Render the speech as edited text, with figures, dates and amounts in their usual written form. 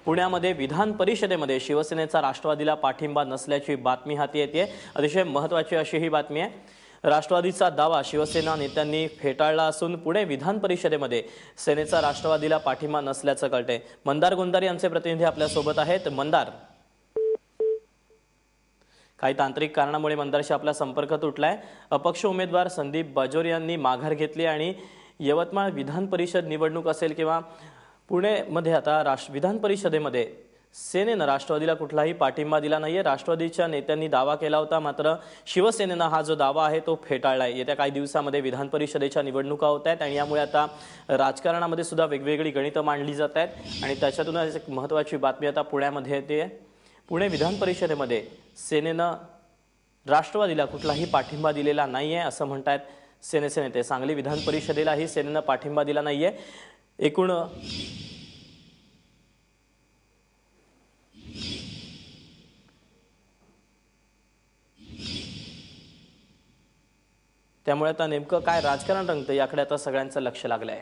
पुण्यामध्ये विधान परिषदेमध्ये शिवसेनेचा राष्ट्रवादीला पाठिंबा नसल्याची बातमी हाती येते। अतिशय महत्त्वाची अशी ही बातमी आहे। राष्ट्रवादीचा दावा शिवसेना नेत्यांनी फेटाळला असून पुणे विधान परिषदेमध्ये सेनेचा राष्ट्रवादीला पाठिंबा नसल्याचं कळते। मंदार गोंदारी यांचे प्रतिनिधी आपल्या सोबत आहेत। मंदार, काही तांत्रिक कारणामुळे मंदारशी आपला संपर्क तुटलाय। अपक्ष उमेदवार संदीप बाजोर यांनी माघार घेतली आणि यवतमाळ विधान परिषद निवडणूक असेल किंवा पुणे मध्ये आता विधान परिषदेमध्ये सेनेनं राष्ट्रवादीला कुठलाही पाठिंबा दिला नाहीये। राष्ट्रवादीच्या नेत्यांनी दावा केला होता, मात्र शिवसेनेनं हा जो दावा आहे तो फेटाळलाय। येत्या काही दिवसांमध्ये विधान परिषदेच्या निवडणुका होत आहेत आणि यामुळे आता राजकारणामध्ये सुद्धा वेगवेगळी गणितं मांडली जात आहेत आणि त्याच्यातूनच एक महत्त्वाची बातमी आता पुण्यामध्ये येते। पुणे विधान परिषदेमध्ये सेनेनं राष्ट्रवादीला कुठलाही पाठिंबा दिलेला नाहीये असं म्हणतात सेनेचे नेते। सांगली विधान परिषदेलाही सेनेनं पाठिंबा दिला नाहीये। एकूण त्यामुळे आता नेमकं काय राजकारण रंगतं याकडे आता सगळ्यांचं लक्ष लागलंय।